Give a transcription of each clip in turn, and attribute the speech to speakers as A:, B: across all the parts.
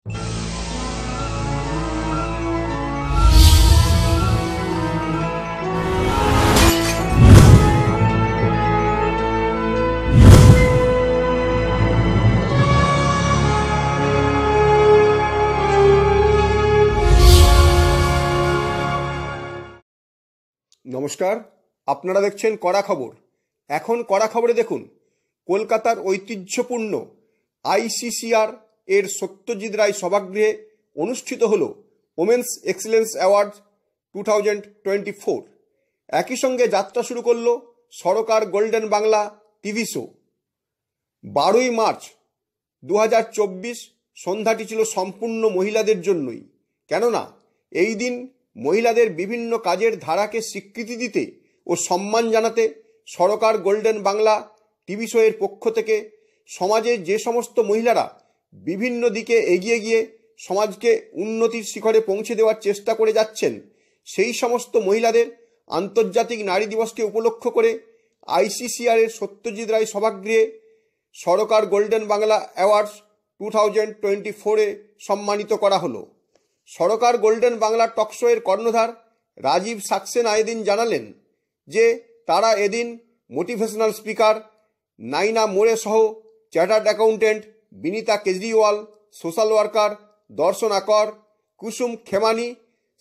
A: নমস্কার, আপনারা দেখছেন কড়া খবর। এখন কড়া খবরে দেখুন, কলকাতার ঐতিহ্যপূর্ণ আইসিসিআর এর সত্যজিৎ রায় সভাগৃহে অনুষ্ঠিত হল ওমেন্স এক্সেলেন্স অ্যাওয়ার্ড 2024। একই সঙ্গে যাত্রা শুরু করল সরকার গোল্ডেন বাংলা টিভি শো। 12ই মার্চ 2024 সন্ধ্যাটি ছিল সম্পূর্ণ মহিলাদের জন্যই, কেননা এই দিন মহিলাদের বিভিন্ন কাজের ধারাকে স্বীকৃতি দিতে ও সম্মান জানাতে সরকার গোল্ডেন বাংলা টিভি শো এর পক্ষ থেকে সমাজে যে সমস্ত মহিলারা বিভিন্ন দিকে এগিয়ে গিয়ে সমাজকে উন্নতির শিখরে পৌঁছে দেওয়ার চেষ্টা করে যাচ্ছেন, সেই সমস্ত মহিলাদের আন্তর্জাতিক নারী দিবসকে উপলক্ষ করে আইসিসিআর এর সত্যজিৎ রায় সভাগৃহে সরকার গোল্ডেন বাংলা অ্যাওয়ার্ডস 2024 সম্মানিত করা হলো। সরকার গোল্ডেন বাংলা টকশো এর কর্ণধার রাজীব সাক্সেনা এদিন জানালেন যে তারা এদিন মোটিভেশনাল স্পিকার নাইনা মোরে সহ chartered accountant Binita Kejriwal, social worker দর্শন আকর, কুসুম খেমানি,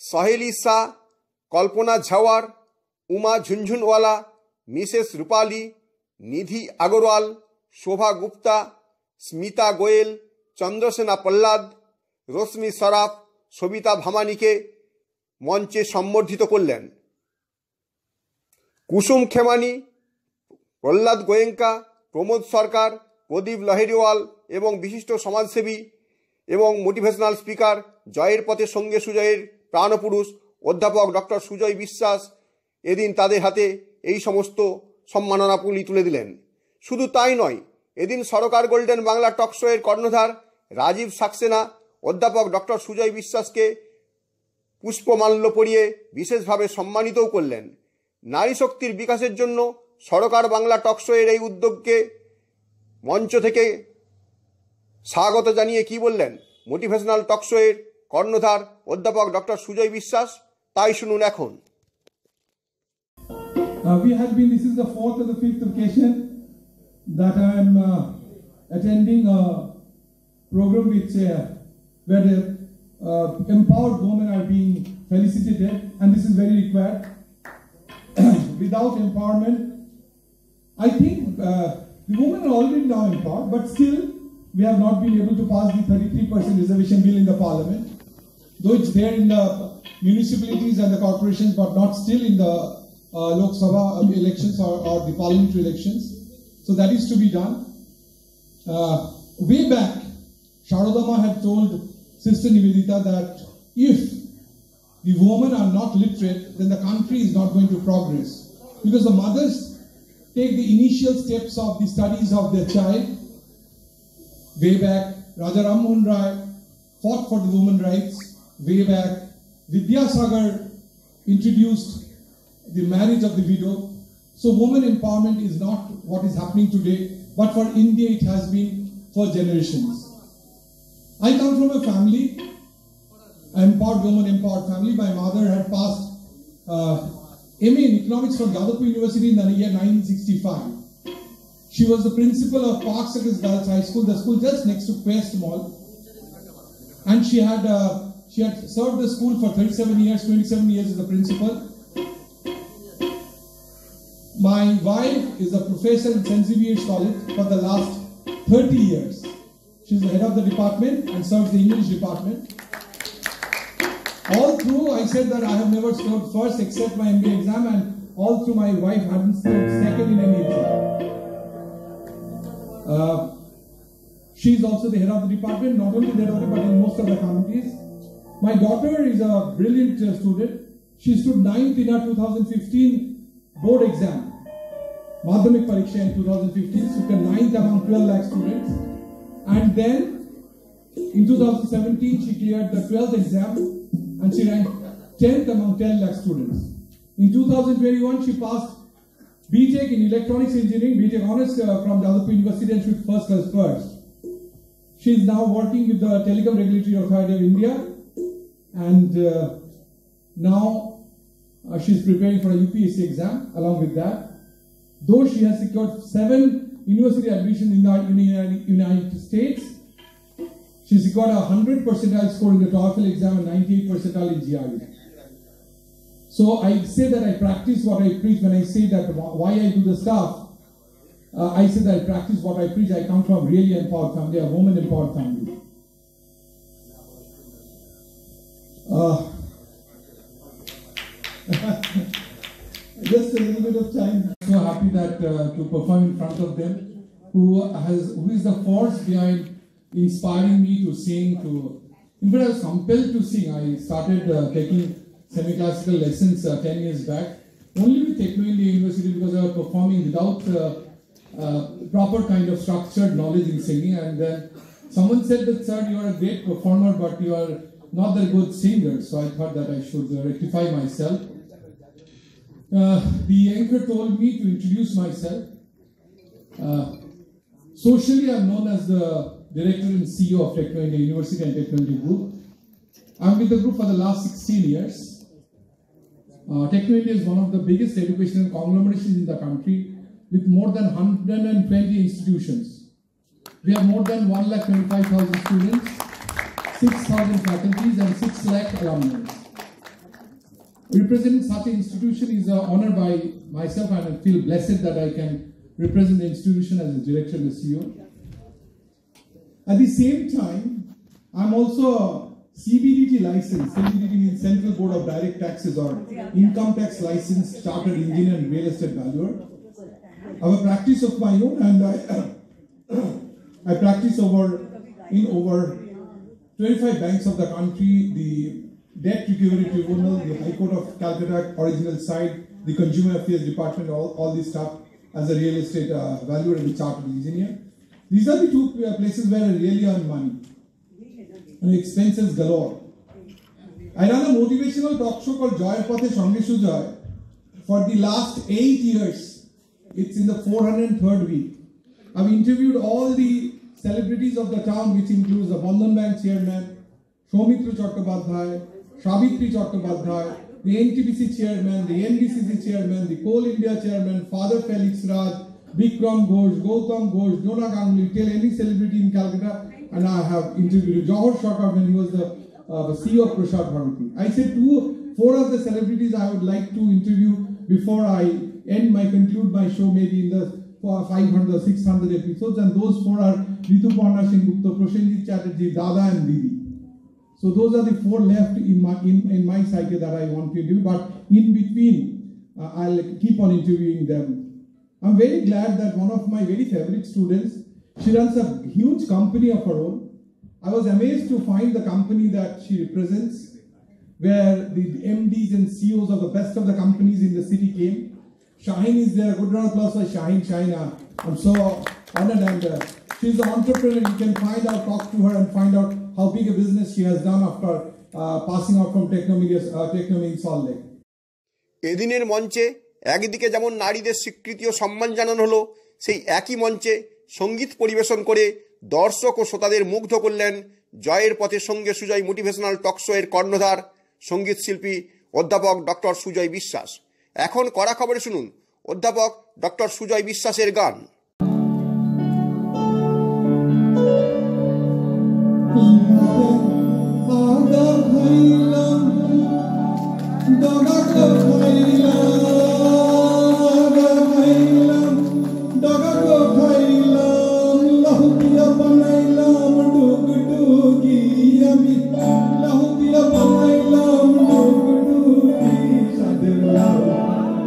A: সহেলি শাহ, কল্পনা ঝাওয়ার, উমা ঝুনঝুনওয়ালা, মিসেস রূপালী, নিধি আগরওয়াল, শোভা গুপ্তা, স্মিতা গোয়েল, চন্দ্রসেনা প্রহ্লাদ, রশ্মি সরাফ, সবিতা ভামানিকে মঞ্চে সম্বর্ধিত করলেন। কুসুম খেমানি, প্রহ্লাদ গোয়েঙ্কা, প্রমোদ সরকার, প্রদীপ লহেরিওয়াল এবং বিশিষ্ট সমাজসেবী এবং মোটিভেশনাল স্পিকার জয়ের পথে সঙ্গে সুজয়ের প্রাণপুরুষ অধ্যাপক ডক্টর সুজয় বিশ্বাস এদিন তাদের হাতে এই সমস্ত সম্মাননাগুলি তুলে দিলেন। শুধু তাই নয়, এদিন সরকার গোল্ডেন বাংলা টকশো এর কর্ণধার রাজীব সাক্সেনা অধ্যাপক ডক্টর সুজয় বিশ্বাসকে পুষ্পমাল্য পরিয়ে বিশেষভাবে সম্মানিতও করলেন। নারী শক্তির বিকাশের জন্য সরকার বাংলা টকশো এর এই উদ্যোগকে মঞ্চ থেকে স্বাগত জানিয়ে কি বললেন মোটিভেশনাল টকশো এর কর্ণধার অধ্যাপক ডক্টর সুজয় বিশ্বাস, তাই শুনুন এখন।
B: This is the fourth or the fifth occasion that I am attending a program which where empowered women are being felicitated, and this is very required. Without empowerment, I think the women are already now empowered, but still we have not been able to pass the 33% reservation bill in the parliament, though it's there in the municipalities and the corporations, but not still in the Lok Sabha elections or the parliamentary elections. So that is to be done. Way back, Sharodama had told Sister Nivedita that if the women are not literate, then the country is not going to progress. Because the mothers take the initial steps of the studies of their child. Way back, Raja Ram Mohan Rai fought for the women's rights. Way back, Vidyasagar introduced the marriage of the widow. So women empowerment is not what is happening today, but for India it has been for generations. I come from a family, empowered woman, empowered family. My mother had passed MA in economics from Jadavpur University in the year 1965. She was the principal of Park Circus Girls High School, the school just next to Quest Mall. And she had served the school for 37 years, 27 years as the principal. My wife is a professor in St. Xavier's College for the last 30 years. She's the head of the department and serves the English department. All through, I said that I have never scored first except my MBA exam, and all through my wife hadn't scored second in any exam. She's also the head of the department, not only the head of the department, but in most of the committees. My daughter is a brilliant student. She stood 9th in her 2015 board exam. Madhyamik Pariksha in 2015, took a 9th among 12 lakh students. And then, in 2017, she cleared the 12th exam and she ranked 10th among 10 lakh students. In 2021, she passed BTech in Electronics Engineering, BTech Honors from Jadavpur University, and she first class first. She is now working with the Telecom Regulatory Authority of India, and now she is preparing for a UPSC exam along with that. Though she has secured 7 university admissions in the United States, she secured a 100 percentile score in the TOEFL exam and 98 percentile in GRE. So I say that I practice what I preach when I say that why I do the stuff. I say that I practice what I preach. I come from a really empowered family, a woman empowered family. Just a little bit of time. I'm so happy that to perform in front of them, who is the force behind inspiring me to sing. In fact, I was compelled to sing. I started taking semi-classical lessons 10 years back, only with Techno India University, because I was performing without proper kind of structured knowledge in singing. And then someone said that, sir, you are a great performer, but you are not a good singer. So I thought that I should rectify myself. The anchor told me to introduce myself. Socially, I am known as the director and CEO of Techno India University and Techno India Group. I am with the group for the last 16 years. Techno India is one of the biggest educational conglomerations in the country, with more than 120 institutions. We have more than 125,000 students, 6,000 faculties, and 6 lakh alumni. Representing such an institution is an honor by myself, and I feel blessed that I can represent the institution as a director and a CEO. At the same time, I'm also a CBDT license. CBDT means Central Board of Direct Taxes, or income tax license, chartered engineer and real estate valuer. I have a practice of my own, and I practice in over 25 banks of the country, the Debt Recovery Tribunal, the High Court of Calcutta original side, the Consumer Affairs Department, all this stuff as a real estate valuer and a chartered engineer. These are the 2 places where I really earn money. And expenses galore. I run a motivational talk show called Joy Pathe Sange Sujoy for the last 8 years. It's in the 403rd week. I've interviewed all the celebrities of the town, which includes the Bandhan Bank chairman, Soumitra Chattopadhyay, Savitri Chattopadhyay, the NTPC chairman, the NBCC chairman, the Coal India chairman, Father Felix Raj, Bikram Ghosh, Gautam Ghosh, Dona Ganguly, tell any celebrity in Calcutta, and I have interviewed Jawahar Shakar when he was the CEO of Prasar Bharati. I said 4 of the celebrities I would like to interview before I conclude my show, maybe in the 500 or 600 episodes, and those 4 are Rituparna Singh Gupta, Prosenjit Chatterjee, Dada and Didi. So those are the 4 left in my psyche that I want to interview, but in between, I'll keep on interviewing them. I'm very glad that one of my very favorite students, she runs a huge company of her own. I was amazed to find the company that she represents, where the MDs and CEOs of the best of the companies in the city came. Shaheen is there. Good round of applause for Shaheen. I'm so honored, and she's an entrepreneur. You can find out, talk to her, and find out how big a business she has done after passing out from Techno in Salt Lake.
A: এদিনের মঞ্চে একদিকে যেমন নারীদের স্বীকৃতি ও সম্মান জানানো হলো, সেই একই মঞ্চে সঙ্গীত পরিবেশন করে দর্শক ও শ্রোতাদের মুগ্ধ করলেন জয়ের পথে সঙ্গে সুজয় মোটিভেশনাল টকশো এর কর্ণধার সঙ্গীত শিল্পী অধ্যাপক ডক্টর সুজয় বিশ্বাস। এখন কড়া খবরে শুনুন অধ্যাপক ডক্টর সুজয় বিশ্বাসের গান।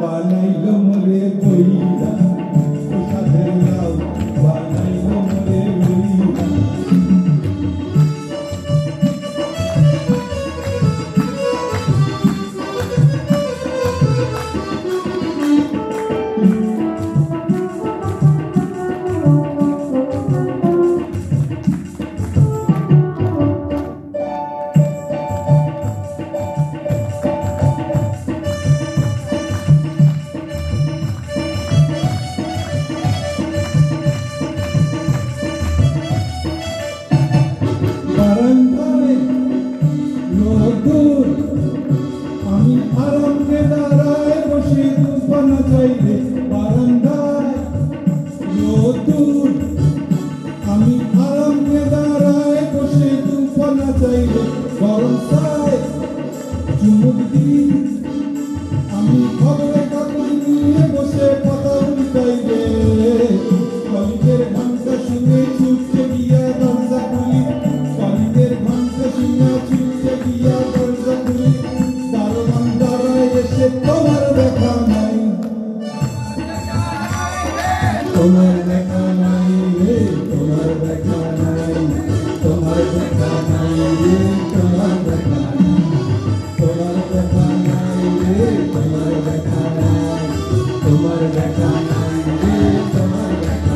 B: Banailo more boira, না চাইলে গরম চাই চুমুক দিই আমি খবরে কাগজ নিয়ে বসে পাতা উল্টাইলে কলিকের ঘন্টা শুনে ছুটতে গিয়া দরজা খুলি কলিকের ঘন্টা শুনে ছুটতে গিয়া দরজা খুলি দারোয়ান দাঁড়ায় এসে তোমার দেখা নাই তোমার দেখা নাই রে তোমার দেখা নাই তোমার দেখা নাই রে তোমার দেখা নাই তোমার দেখা নাই রে তোমার দেখা নাই তোমার দেখা নাই রে তোমার দেখা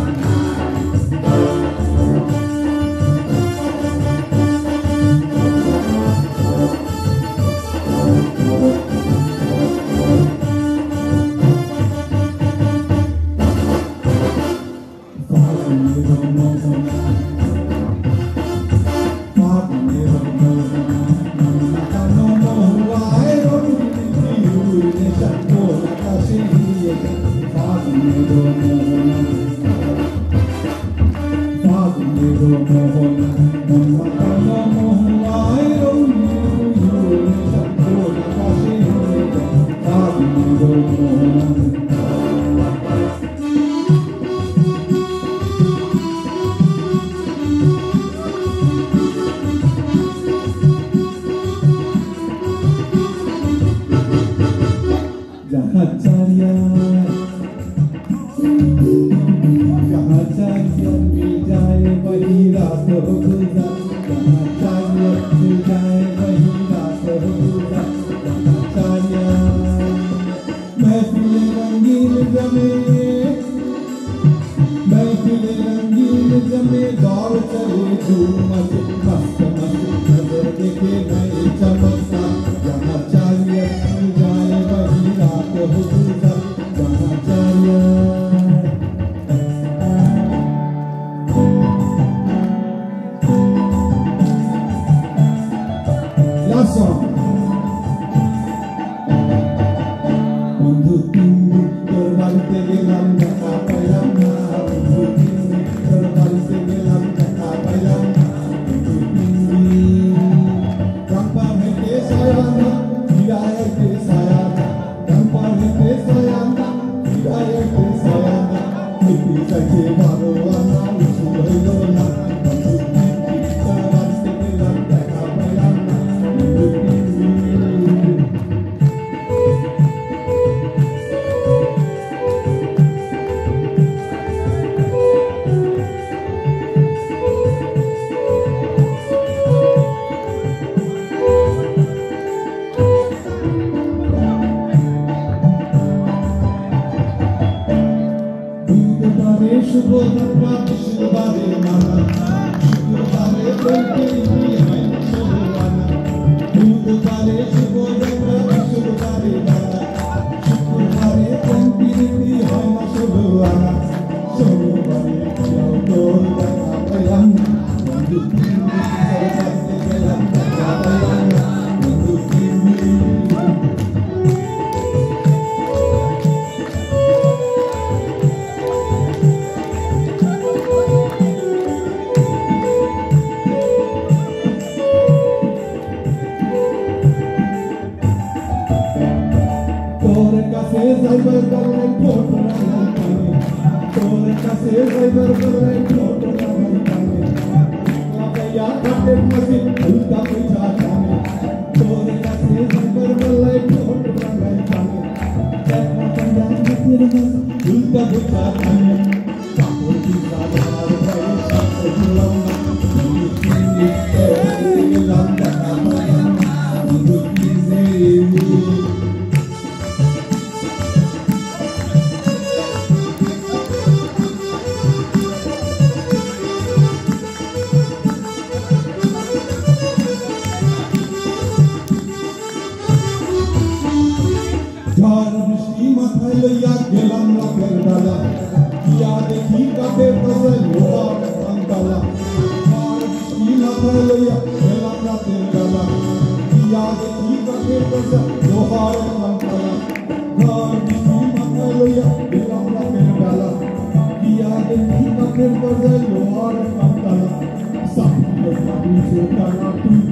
C: Thank you.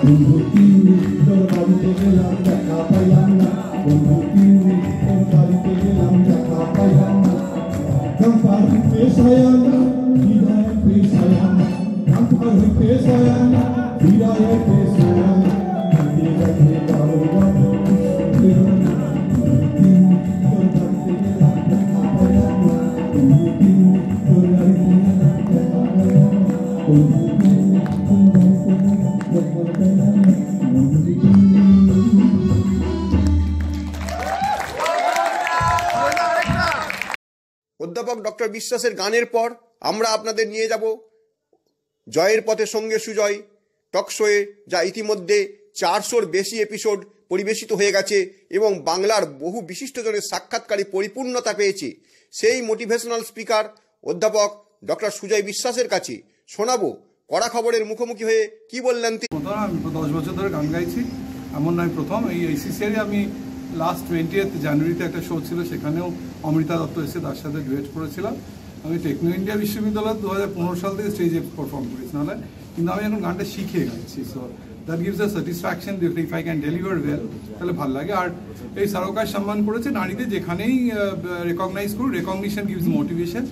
B: বন্ধু তিন্নি তোর বাড়িতে গেলাম দেখা পাইলাম না, বন্ধু তিন্নি তোর বাড়িতে গেলাম দেখা পাইলাম না, গম্পার হইতে সয়ানা হৃদয়েতে সয়ানা, গম্পার হইতে সয়ানা হৃদয়েতে সয়ানা, দিদি গেছে বড় বড় তিন্নি তোর বাড়িতে গেলাম দেখা পাইলাম না, বন্ধু তিন্নি তোর বাড়িতে গেলাম দেখা পাইলাম না, বন্ধু তিন্নি তোর বাড়িতে গেলাম দেখা পাইলাম না, বন্ধু তিন্নি।
A: অধ্যাপক ডক্টর বিশ্বাসের গানের পর আমরা আপনাদের নিয়ে যাব জয়ের পথে সঙ্গে সুজয় টকশোয়ে, যা ইতিমধ্যে 400-র বেশি এপিসোড পরিবেশিত হয়ে গেছে এবং বাংলার বহু বিশিষ্টজনের সাক্ষাৎকারে পরিপূর্ণতা পেয়েছে। সেই মোটিভেশনাল স্পিকার অধ্যাপক ডক্টর সুজয় বিশ্বাসের কাছে শোনাবো কড়া খবরের মুখোমুখি হয়ে কি বললেন তিনি।
C: আমি 10 বছর ধরে গান গাইছি, এমন নয় প্রথম। এই আইসিসিআরে আমি লাস্ট 20th জানুয়ারিতে একটা শো ছিল, সেখানেও অমৃতা দত্ত এসে তার সাথে ডুয়েট করেছিলাম। আমি টেকনো ইন্ডিয়া বিশ্ববিদ্যালয় 2015 সাল থেকে স্টেজে পারফর্ম করেছি, নাহলে কিন্তু আমি এখন গানটা শিখে গাইছি। So that gives a satisfaction, if I can deliver well তাহলে ভালো লাগে। আর এই সরকার সম্মান করেছে নারীদের, যেখানেই রেকগনাইজ করুন, রেকগনিশন গিভস মোটিভেশন।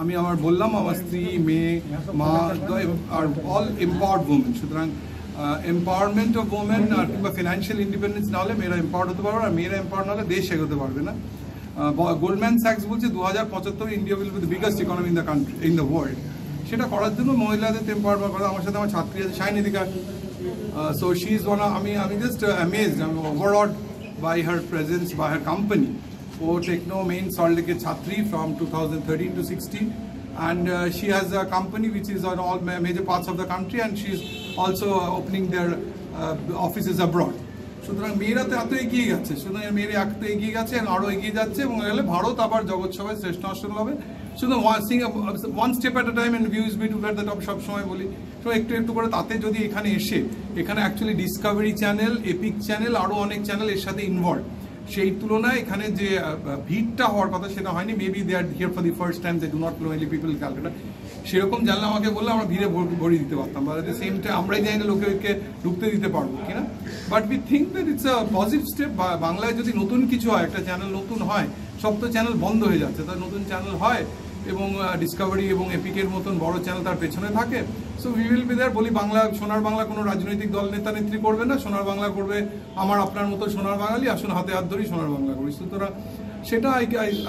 C: আমি আমার বললাম আমার স্ত্রী, মেয়ে, মা আর অল এম্পাওয়ার্ড ওমেন, সুতরাং এম্পাওয়ারমেন্ট অফ ওমেন আর কিংবা ফিনান্সিয়াল ইন্ডিপেন্ডেন্স না হলে মেয়েরা এম্পাওয়ার্ড হতে পারবে, আর মেয়েরা এম্পাওয়ার্ড না হলে দেশ এগোতে পারবে না। গোল্ডম্যান স্যাক্স বলছে 2075 India will be the biggest economy in the country, in the world. সেটা করার জন্য মহিলাদের এম্পাওয়ারমেন্ট করা। আমার সাথে আমার ছাত্রী আছে শাইনিদিকা, সো শি ইজ ওয়ান, আমি জাস্ট অ্যামেজড, আমি overawed by her presence, by her company. ও টেকনো মেইন সল্ট লেকের ছাত্রী from 2013 to 16, and she has a company which is on all major parts of the country, and she is also opening their offices abroad. সুতরাং মেয়েরা তো এত এগিয়ে গেছে, সুতরাং মেয়েরা এত এগিয়ে গেছে, আরও এগিয়ে যাচ্ছে, এবং এলে ভারত আবার জগৎ সভায় শ্রেষ্ঠ আসন হবে। শুধু one step at a time and views be to that the top সবসময় বলি। তো একটু একটু করে তাতে যদি এখানে এসে, এখানে actually Discovery channel, epic channel, আরও অনেক চ্যানেল এর সাথে ইনভলভ, সেই তুলনায় এখানে যে ভিড়টা হওয়ার কথা সেটা হয়নি। Maybe they are here for the first time, they do not know any people Calcutta. সেরকম জানলে আমাকে বললে আমরা ভিড়ে ভরিয়ে দিতে পারতাম, but at the same time আমরাই জানি না লোকে ঢুকতে দিতে পারবো কিনা। But we think that it's a positive step. বাংলায় যদি নতুন কিছু হয়, একটা চ্যানেল নতুন হয়, সব তো চ্যানেল বন্ধ হয়ে যাচ্ছে, তার নতুন চ্যানেল হয় এবং ডিসকভারি এবং এপিকের মতন বড় চ্যানেল তার পেছনে থাকে। So we will be there. বলি বাংলা, সোনার বাংলা কোনো রাজনৈতিক দল নেতা নেত্রী করবে না, সোনার বাংলা করবে আমার আপনার মতো সোনার বাঙালি। আসুন হাতে হাত ধরি সোনার বাংলা করি। সুতরাং সেটা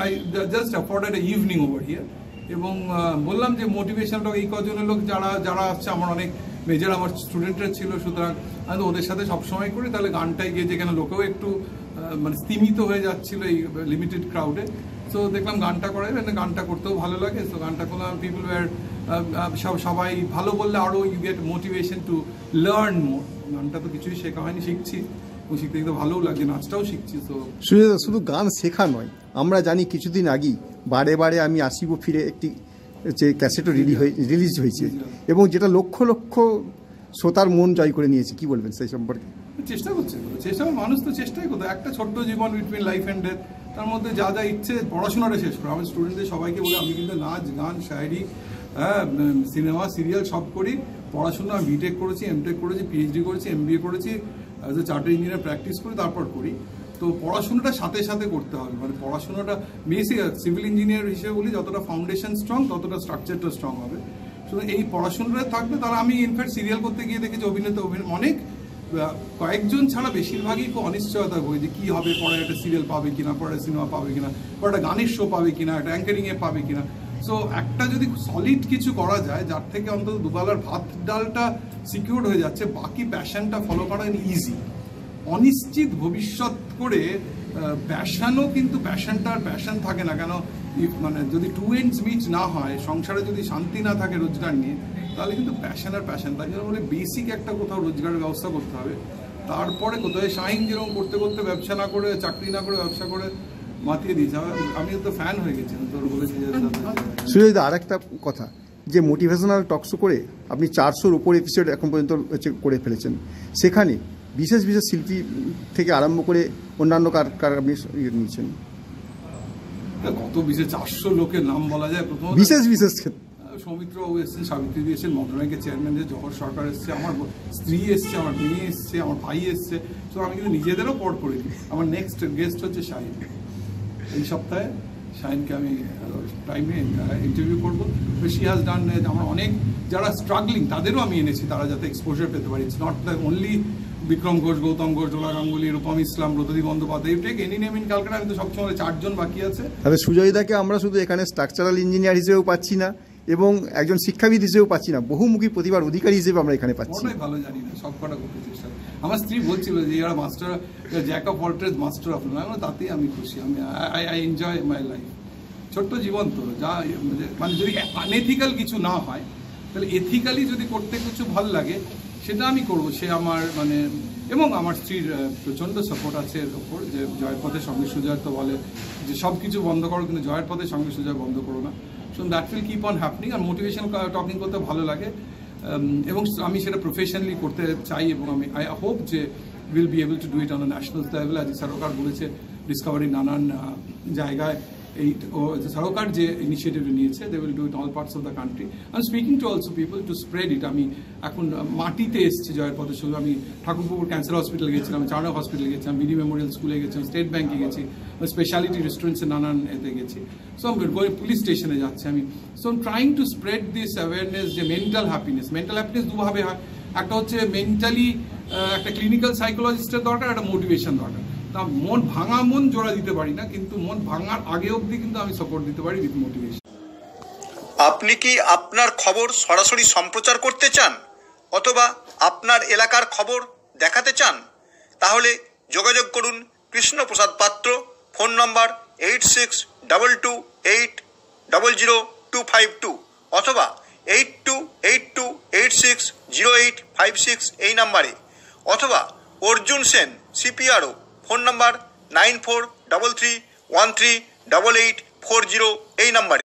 C: I just afforded a evening over here. এবং বললাম যে মোটিভেশনটা এই কজনের লোক যারা আসছে, আমার অনেক মেজর আমার স্টুডেন্টরা ছিল, সুতরাং আমি তো ওদের সাথে সবসময় করি। তাহলে গানটাই গিয়ে যেখানে লোকেও একটু মানে স্তিমিত হয়ে যাচ্ছিল এই লিমিটেড ক্রাউডে, সো দেখলাম গানটা করাই, গানটা করতেও ভালো লাগে। সো গানটা করলাম, পিপল ওয়ার সবাই ভালো বললে আরও you get motivation to learn more. গানটা তো কিছুই শেখা হয়নি, শিখছি, এবং শিখতে কিন্তু ভালোও লাগছে, নাচটাও শিখছি। তো
A: শুধু গান শেখা নয়, আমরা জানি কিছুদিন আগেই বারে বারে আমি আসিব ফিরে একটি যে ক্যাসেটও রিলিজ হয়েছে, এবং যেটা লক্ষ লক্ষ শ্রোতার মন জয় করে নিয়েছে। কি বলবেন সেই সম্পর্কে?
C: চেষ্টা করছে, মানুষ তো চেষ্টাই করতো। একটা ছোট্ট জীবন, বিটুইন লাইফ অ্যান্ড ডেথ, তার মধ্যে যা যা ইচ্ছে পড়াশোনাটা শেষ করো। আমি স্টুডেন্টদের সবাইকে বলে, আমি কিন্তু নাচ, গান, শায়েরি, সিনেমা, সিরিয়াল সব করি। পড়াশোনা আমি বিটেক করেছি, এমটেক করেছি, পিএইচডি করেছি, এমবিএ করেছি, as a chartered engineer practice করি, তারপর করি। তো পড়াশোনাটা সাথে সাথে করতে হবে, মানে পড়াশোনাটা বেসিক। সিভিল ইঞ্জিনিয়ার হিসেবে বলি, যতটা ফাউন্ডেশন স্ট্রং ততটা স্ট্রাকচারটা স্ট্রং হবে। সুতরাং এই পড়াশোনাটা থাকবে। তারা আমি ইনফ্যাক্ট সিরিয়াল করতে গিয়ে দেখেছি অনেক কয়েকজন ছাড়া বেশিরভাগই খুব অনিশ্চয়তা বই, যে কী হবে, পরে একটা সিরিয়াল পাবে কিনা, পরে সিনেমা পাবে কিনা, পরে একটা গানের শো পাবে কিনা, একটা অ্যাঙ্কারিংয়ে পাবে কিনা। সো একটা যদি সলিড কিছু করা যায়, যার থেকে অন্তত দুবেলার ভাত ডালটা সিকিউর হয়ে যাচ্ছে, বাকি প্যাশনটা ফলো করা ইজি। অনিশ্চিত ভবিষ্যৎ করে প্যাশনও, কিন্তু প্যাশনটার প্যাশন থাকে না কেন, মানে যদি টু এন্ডস মিট না হয়, সংসারে যদি শান্তি না থাকে রোজগার নিয়ে, তাহলে কিন্তু প্যাশন তাই জন্য বলে বেসিক একটা কোথাও রোজগারের ব্যবস্থা করতে হবে। তারপরে কোথায় শাহিন যেরকম করতে করতে ব্যবসা না করে, চাকরি না করে, ব্যবসা করে মাতিয়ে দিয়েছে। আমি তো ফ্যান হয়ে গেছি, তোর বলেছি।
A: সুজয়দা, আর একটা কথা, যে মোটিভেশনাল টকশো করে আপনি 400-র উপর এপিসোড এখন পর্যন্ত করে ফেলেছেন, সেখানে বিশেষ বিশেষ শিল্পী থেকে আরম্ভ করে অন্যান্য কার আপনি নিয়েছেন?
C: কত বিশেষ 400 লোকের নাম বলা যায়। প্রথমত
A: বিশেষ ক্ষেত্রে
C: সৌমিত্র বাবু এসেছেন, সাবিত্রী এসেছেন, মমতা ব্যাংকের চেয়ারম্যান এসেছে, জহর সরকার এসছে, আমার স্ত্রী এসছে, আমার মেয়ে এসছে, আমার ভাই এসছে। তো আমি কিন্তু নিজেদেরও পর করিনি। আমার নেক্সট গেস্ট হচ্ছে শাহিন। এই সপ্তাহে শাহিনকে আমি টাইমে ইন্টারভিউ করবো। She has done. আমার অনেক যারা স্ট্রাগলিং তাদেরও আমি এনেছি, তারা যাতে এক্সপোজার পেতে পারে। It's not the only Bikram Ghosh, Gautam Ghosh, Dola Ganguly, Rupam Islam, Bratati Bandyopadhyay, take any name in Calcutta. আমি তো সবসময় 4 জন বাকি আছে।
A: তাহলে সুজয়দাকে আমরা শুধু এখানে স্ট্রাকচারাল ইঞ্জিনিয়ার হিসেবেও পাচ্ছি না এবং একজন শিক্ষাবিদ হিসেবেও পাচ্ছি না, বহুমুখী প্রতিভার অধিকারী হিসেবে আমরা এখানে পাচ্ছি।
C: ওটাই ভালো, জানি না সব কটা করতে চেষ্টা। আমার স্ত্রী বলছিল যে your master, jack of all trades, master of none. তাতেই আমি খুশি। আমি আই এনজয় মাই লাইফ। ছোট্ট জীবন তো, যা মানে যদি আনএথিক্যাল কিছু না হয়, তাহলে এথিক্যালি যদি করতে কিছু ভালো লাগে সেটা আমি করবো। সে আমার মানে, এবং আমার স্ত্রীর প্রচণ্ড সাপোর্ট আছে এর ওপর, যে জয়ের পথে সঙ্গে সুজয় তো বলে যে সব কিছু বন্ধ করো, কিন্তু জয়ের পথে সঙ্গে সুজয় বন্ধ করো না। So that will keep on happening. আর মোটিভেশন টকিং করতে ভালো লাগে, এবং আমি সেটা প্রফেশনালি করতে চাই, এবং আমি আই হোপ যে will be able to do it on a national level. আজ সরকার বলেছে ডিসকভারি নানান জায়গায় এই সরকার যে ইনিশিয়েটিভ নিয়েছে, they will do it all parts of the country. I am speaking to also people to spread it. আমি এখন মাটিতে এসেছি জয়ের পথে শুধু। আমি ঠাকুরপুকুর ক্যান্সার হসপিটাল গেছিলাম, চারণক হসপিটাল গেছিলাম, বিডি মেমোরিয়াল স্কুলে গেছিলাম, স্টেট ব্যাঙ্কে গেছি, স্পেশালিটি রেস্টুরেন্টসে নানান এতে গেছি। সো পুলিশ স্টেশনে যাচ্ছি আমি। So I am trying to spread this awareness যে মেন্টাল হ্যাপিনেস দুভাবে হয়। একটা হচ্ছে মেন্টালি একটা ক্লিনিক্যাল সাইকোলজিস্টের দরকার, একটা মোটিভেশন দরকার। তা মন ভাঙা মন জোড়া দিতে পারি না, কিন্তু মন ভাঙার আগে অবধি কিন্তু আমি সাপোর্ট দিতে পারি উইথ মোটিভেশন।
A: আপনি কি আপনার খবর সরাসরি সম্প্রচার করতে চান অথবা আপনার এলাকার খবর দেখাতে চান? তাহলে যোগাযোগ করুন কৃষ্ণপ্রসাদ পাত্র, ফোন নম্বর 8622800252 অথবা 8282860856 এই নাম্বারে, অথবা অর্জুন সেন CPRO, ফোন নম্বর 9433138840 এই নাম্বারে।